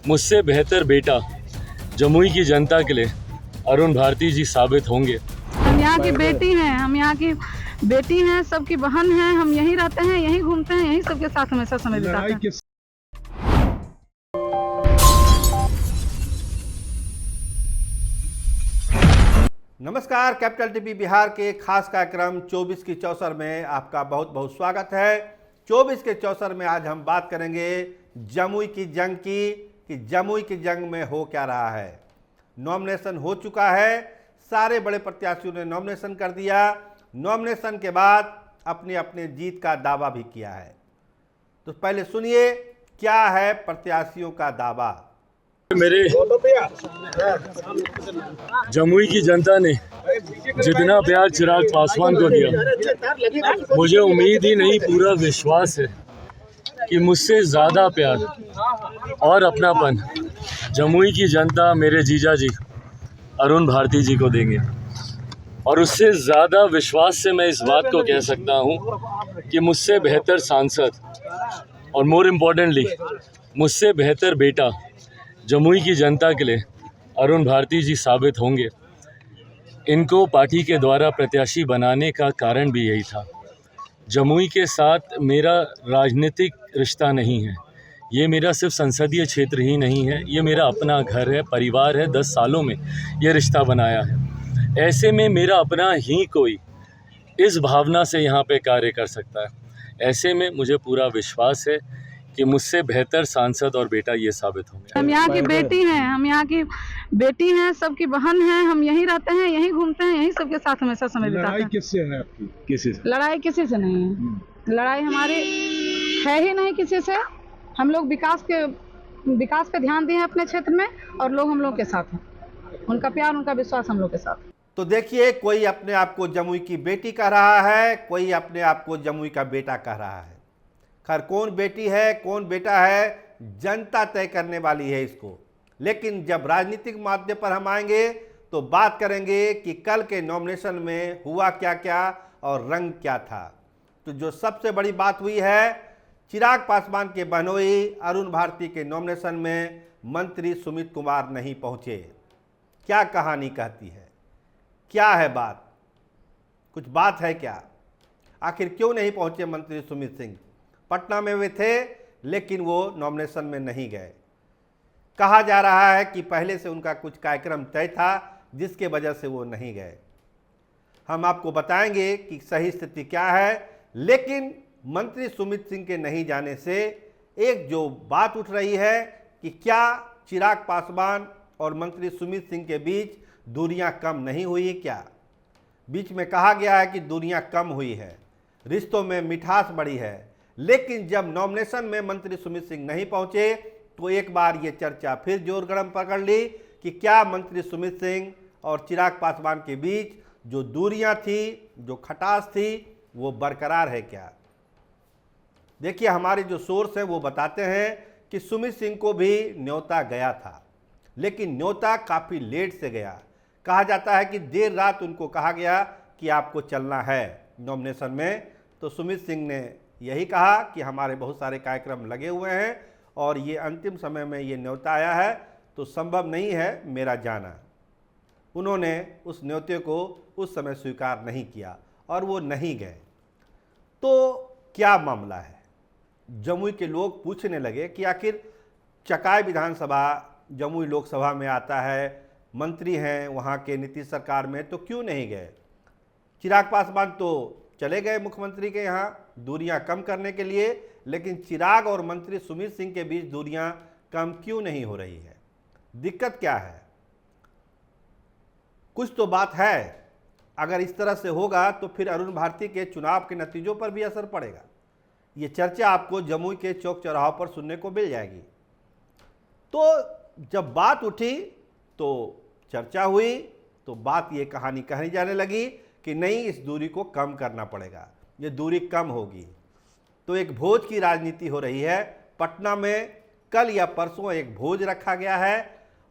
मुझसे बेहतर बेटा जमुई की जनता के लिए अरुण भारती जी साबित होंगे। हम यहाँ की बेटी हैं, हम यहाँ की बेटी हैं, सबकी बहन हैं। हम यहीं रहते हैं, यहीं घूमते हैं, यहीं सबके साथ हमेशा समय बिताते हैं। नमस्कार, कैपिटल टीवी बिहार के खास कार्यक्रम 24 की चौसर में आपका बहुत बहुत स्वागत है। 24 के चौसर में आज हम बात करेंगे जमुई की जंग की कि जमुई की जंग में हो क्या रहा है। नॉमिनेशन हो चुका है, सारे बड़े प्रत्याशियों ने नॉमिनेशन कर दिया। नॉमिनेशन के बाद अपनी अपनी जीत का दावा भी किया है। तो पहले सुनिए क्या है प्रत्याशियों का दावा। मेरे जमुई की जनता ने जितना प्यार चिराग पासवान को दिया, मुझे उम्मीद ही नहीं, पूरा विश्वास है कि मुझसे ज़्यादा प्यार और अपनापन जमुई की जनता मेरे जीजा जी अरुण भारती जी को देंगे। और उससे ज़्यादा विश्वास से मैं इस बात को कह सकता हूँ कि मुझसे बेहतर सांसद और मोर इम्पोर्टेंटली मुझसे बेहतर बेटा जमुई की जनता के लिए अरुण भारती जी साबित होंगे। इनको पार्टी के द्वारा प्रत्याशी बनाने का कारण भी यही था। जमुई के साथ मेरा राजनीतिक रिश्ता नहीं है, ये मेरा सिर्फ संसदीय क्षेत्र ही नहीं है, ये मेरा अपना घर है, परिवार है। 10 सालों में ये रिश्ता बनाया है। ऐसे में मेरा अपना ही कोई इस भावना से यहाँ पे कार्य कर सकता है। ऐसे में मुझे पूरा विश्वास है कि मुझसे बेहतर सांसद और बेटा ये साबित होंगे। हम यहाँ की बेटी हैं, हम यहाँ की बेटी हैं, सबकी बहन हैं। हम यहीं रहते हैं, यहीं घूमते हैं, यहीं सबके साथ हमेशा समय बिताते हैं। लड़ाई किससे है आपकी? किसी से? लड़ाई किसी से नहीं है। लड़ाई हमारी है ही नहीं किसी से। हम लोग विकास पे ध्यान दिए हैं अपने क्षेत्र में, और लोग हम लोग के साथ हैं। उनका प्यार, उनका विश्वास हम लोग के साथ। तो देखिए, कोई अपने आप को जमुई की बेटी कह रहा है, कोई अपने आप को जमुई का बेटा कह रहा है। खैर, कौन बेटी है कौन बेटा है जनता तय करने वाली है इसको। लेकिन जब राजनीतिक माध्यम पर हम आएंगे तो बात करेंगे कि कल के नॉमिनेशन में हुआ क्या क्या और रंग क्या था। तो जो सबसे बड़ी बात हुई है, चिराग पासवान के बहनोई अरुण भारती के नॉमिनेशन में मंत्री सुमित कुमार नहीं पहुंचे। क्या कहानी कहती है, क्या है बात, कुछ बात है क्या? आखिर क्यों नहीं पहुंचे मंत्री सुमित सिंह? पटना में वे थे लेकिन वो नॉमिनेशन में नहीं गए। कहा जा रहा है कि पहले से उनका कुछ कार्यक्रम तय था जिसके वजह से वो नहीं गए। हम आपको बताएंगे कि सही स्थिति क्या है। लेकिन मंत्री सुमित सिंह के नहीं जाने से एक जो बात उठ रही है कि क्या चिराग पासवान और मंत्री सुमित सिंह के बीच दूरियां कम नहीं हुई क्या? बीच में कहा गया है कि दूरियां कम हुई है, रिश्तों में मिठास बढ़ी है। लेकिन जब नॉमिनेशन में मंत्री सुमित सिंह नहीं पहुंचे तो एक बार ये चर्चा फिर जोर गर्म पकड़ ली कि क्या मंत्री सुमित सिंह और चिराग पासवान के बीच जो दूरियां थी, जो खटास थी, वो बरकरार है क्या? देखिए, हमारे जो सोर्स हैं वो बताते हैं कि सुमित सिंह को भी न्योता गया था, लेकिन न्योता काफ़ी लेट से गया। कहा जाता है कि देर रात उनको कहा गया कि आपको चलना है नॉमिनेशन में। तो सुमित सिंह ने यही कहा कि हमारे बहुत सारे कार्यक्रम लगे हुए हैं और ये अंतिम समय में ये न्योता आया है तो संभव नहीं है मेरा जाना। उन्होंने उस न्योते को उस समय स्वीकार नहीं किया और वो नहीं गए। तो क्या मामला है? जमुई के लोग पूछने लगे कि आखिर चकाई विधानसभा जमुई लोकसभा में आता है, मंत्री हैं वहाँ के नीतीश सरकार में, तो क्यों नहीं गए? चिराग पासवान तो चले गए मुख्यमंत्री के यहाँ दूरियां कम करने के लिए, लेकिन चिराग और मंत्री सुमित सिंह के बीच दूरियां कम क्यों नहीं हो रही है? दिक्कत क्या है? कुछ तो बात है। अगर इस तरह से होगा तो फिर अरुण भारती के चुनाव के नतीजों पर भी असर पड़ेगा। ये चर्चा आपको जमुई के चौक चौराहों पर सुनने को मिल जाएगी। तो जब बात उठी तो चर्चा हुई तो बात ये कहानी कही जाने लगी कि नहीं, इस दूरी को कम करना पड़ेगा, ये दूरी कम होगी। तो एक भोज की राजनीति हो रही है। पटना में कल या परसों एक भोज रखा गया है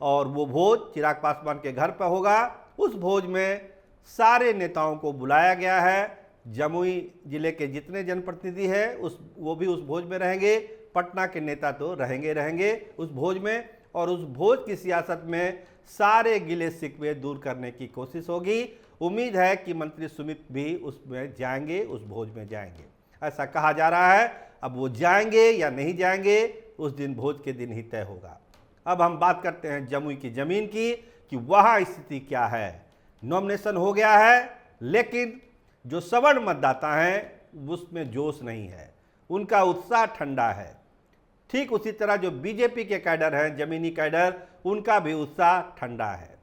और वो भोज चिराग पासवान के घर पर होगा। उस भोज में सारे नेताओं को बुलाया गया है। जमुई जिले के जितने जनप्रतिनिधि हैं वो भी उस भोज में रहेंगे। पटना के नेता तो रहेंगे उस भोज में। और उस भोज की सियासत में सारे गिले शिकवे दूर करने की कोशिश होगी। उम्मीद है कि मंत्री सुमित भी उसमें जाएंगे, उस भोज में जाएंगे, ऐसा कहा जा रहा है। अब वो जाएंगे या नहीं जाएंगे उस दिन, भोज के दिन ही तय होगा। अब हम बात करते हैं जमुई की ज़मीन की कि वहाँ स्थिति क्या है। नॉमिनेशन हो गया है, लेकिन जो सवर्ण मतदाता हैं उसमें जोश नहीं है, उनका उत्साह ठंडा है। ठीक उसी तरह जो बीजेपी के कैडर हैं, ज़मीनी कैडर, उनका भी उत्साह ठंडा है,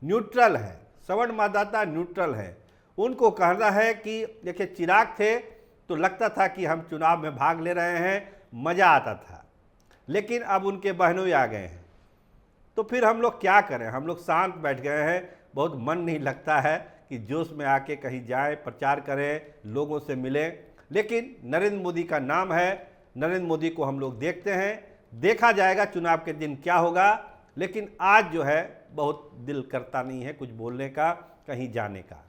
न्यूट्रल है। सवर्ण मतदाता न्यूट्रल है। उनको कहना है कि देखिए, चिराग थे तो लगता था कि हम चुनाव में भाग ले रहे हैं, मज़ा आता था, लेकिन अब उनके बहनोई आ गए हैं, तो फिर हम लोग क्या करें। हम लोग शांत बैठ गए हैं, बहुत मन नहीं लगता है कि जोश में आके कहीं जाएं, प्रचार करें, लोगों से मिलें। लेकिन नरेंद्र मोदी का नाम है, नरेंद्र मोदी को हम लोग देखते हैं, देखा जाएगा चुनाव के दिन क्या होगा। लेकिन आज जो है बहुत दिल करता नहीं है कुछ बोलने का, कहीं जाने का।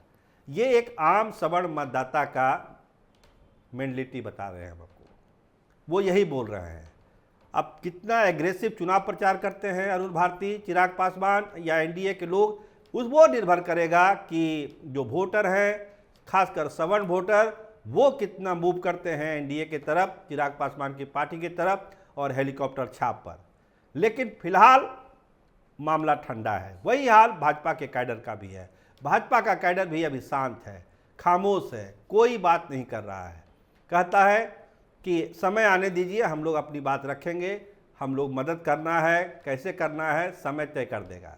ये एक आम सवर्ण मतदाता का मेंटलिटी बता रहे हैं हम आपको, वो यही बोल रहे हैं। अब कितना एग्रेसिव चुनाव प्रचार करते हैं अरुण भारती, चिराग पासवान या एनडीए के लोग, उस वो निर्भर करेगा कि जो वोटर हैं, खासकर सवर्ण वोटर, वो कितना मूव करते हैं एनडीए की तरफ, चिराग पासवान की पार्टी की तरफ और हेलीकॉप्टर छाप पर। लेकिन फिलहाल मामला ठंडा है। वही हाल भाजपा के कैडर का भी है। भाजपा का कैडर भी अभी शांत है, खामोश है, कोई बात नहीं कर रहा है। कहता है कि समय आने दीजिए, हम लोग अपनी बात रखेंगे, हम लोग मदद करना है, कैसे करना है समय तय कर देगा।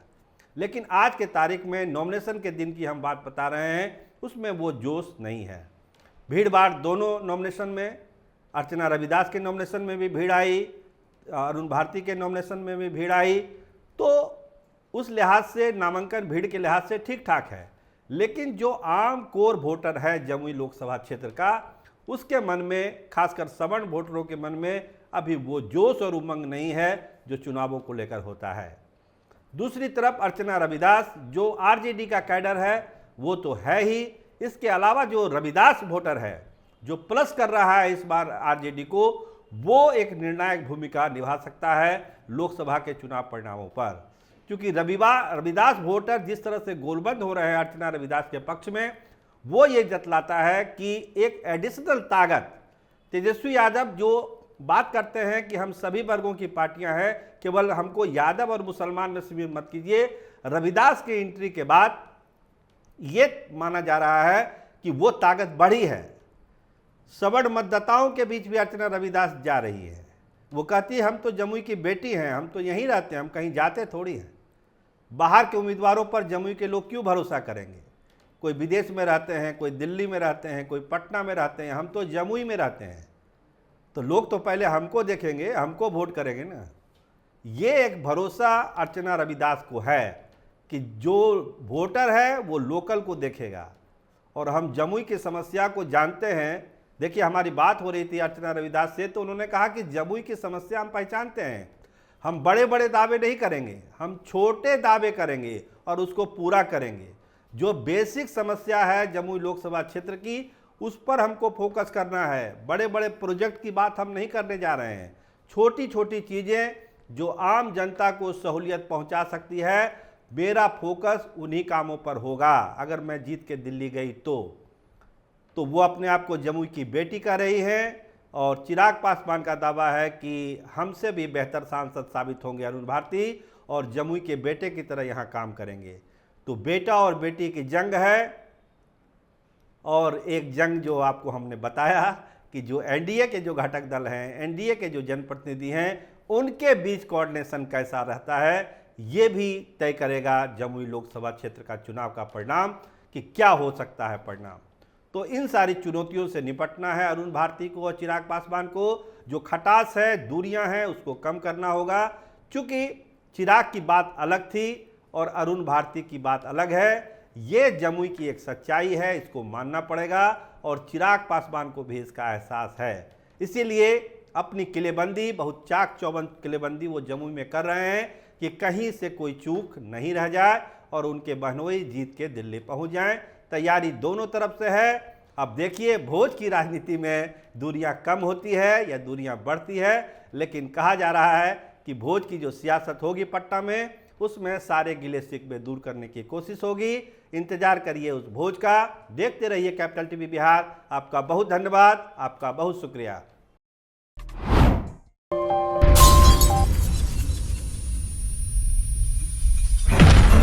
लेकिन आज के तारीख में नॉमिनेशन के दिन की हम बात बता रहे हैं, उसमें वो जोश नहीं है। भीड़ भाड़ दोनों नॉमिनेशन में, अर्चना रविदास के नॉमिनेशन में भी भीड़ आई, अरुण भारती के नॉमिनेशन में भी भीड़ आई, तो उस लिहाज से नामांकन भीड़ के लिहाज से ठीक ठाक है। लेकिन जो आम कोर वोटर है जमुई लोकसभा क्षेत्र का, उसके मन में, खासकर सवर्ण वोटरों के मन में अभी वो जोश और उमंग नहीं है जो चुनावों को लेकर होता है। दूसरी तरफ अर्चना रविदास, जो आरजेडी का कैडर है, वो तो है ही। इसके अलावा जो रविदास वोटर है, जो प्लस कर रहा है इस बार आरजेडी को, वो एक निर्णायक भूमिका निभा सकता है लोकसभा के चुनाव परिणामों पर। क्योंकि रविदास वोटर जिस तरह से गोलबंद हो रहे हैं अर्चना रविदास के पक्ष में, वो ये जतलाता है कि एक एडिशनल ताकत, तेजस्वी यादव जो बात करते हैं कि हम सभी वर्गों की पार्टियां हैं, केवल हमको यादव और मुसलमान में सीमित मत कीजिए। रविदास के एंट्री के बाद ये माना जा रहा है कि वो ताकत बढ़ी है। सवर्ण मतदाताओं के बीच भी अर्चना रविदास जा रही है। वो कहती है हम तो जमुई की बेटी हैं, हम तो यहीं रहते हैं, हम कहीं जाते थोड़ी हैं। बाहर के उम्मीदवारों पर जमुई के लोग क्यों भरोसा करेंगे। कोई विदेश में रहते हैं, कोई दिल्ली में रहते हैं, कोई पटना में रहते हैं, हम तो जमुई में रहते हैं, तो लोग तो पहले हमको देखेंगे, हमको वोट करेंगे ना। ये एक भरोसा अर्चना रविदास को है कि जो वोटर है वो लोकल को देखेगा। और हम जमुई की समस्या को जानते हैं। देखिए, हमारी बात हो रही थी अर्चना रविदास से, तो उन्होंने कहा कि जमुई की समस्या हम पहचानते हैं, हम बड़े बड़े दावे नहीं करेंगे, हम छोटे दावे करेंगे और उसको पूरा करेंगे। जो बेसिक समस्या है जमुई लोकसभा क्षेत्र की, उस पर हमको फोकस करना है। बड़े बड़े प्रोजेक्ट की बात हम नहीं करने जा रहे हैं। छोटी छोटी चीज़ें जो आम जनता को सहूलियत पहुंचा सकती है, मेरा फोकस उन्हीं कामों पर होगा। अगर मैं जीत के दिल्ली गई तो वो अपने आप को जमुई की बेटी कह रही हैं। और चिराग पासवान का दावा है कि हमसे भी बेहतर सांसद साबित होंगे अरुण भारती, और जमुई के बेटे की तरह यहाँ काम करेंगे। तो बेटा और बेटी की जंग है। और एक जंग जो आपको हमने बताया कि जो एनडीए के जो घटक दल हैं, एनडीए के जो जनप्रतिनिधि हैं, उनके बीच कोऑर्डिनेशन कैसा रहता है, ये भी तय करेगा जमुई लोकसभा क्षेत्र का चुनाव का परिणाम, कि क्या हो सकता है परिणाम। तो इन सारी चुनौतियों से निपटना है अरुण भारती को और चिराग पासवान को। जो खटास है, दूरियां हैं, उसको कम करना होगा। चूँकि चिराग की बात अलग थी और अरुण भारती की बात अलग है, ये जमुई की एक सच्चाई है, इसको मानना पड़ेगा। और चिराग पासवान को भी इसका एहसास है। इसीलिए अपनी किलेबंदी, बहुत चाक चौबंद किलेबंदी वो जमुई में कर रहे हैं कि कहीं से कोई चूक नहीं रह जाए और उनके बहनोई जीत के दिल्ली पहुंच जाएं। तैयारी दोनों तरफ से है। अब देखिए, भोज की राजनीति में दूरियां कम होती है या दूरियां बढ़ती है, लेकिन कहा जा रहा है कि भोज की जो सियासत होगी पटना में, उसमें सारे गिले शिकवे दूर करने की कोशिश होगी। इंतजार करिए उस भोज का, देखते रहिए कैपिटल टीवी बिहार। आपका बहुत धन्यवाद, आपका बहुत शुक्रिया।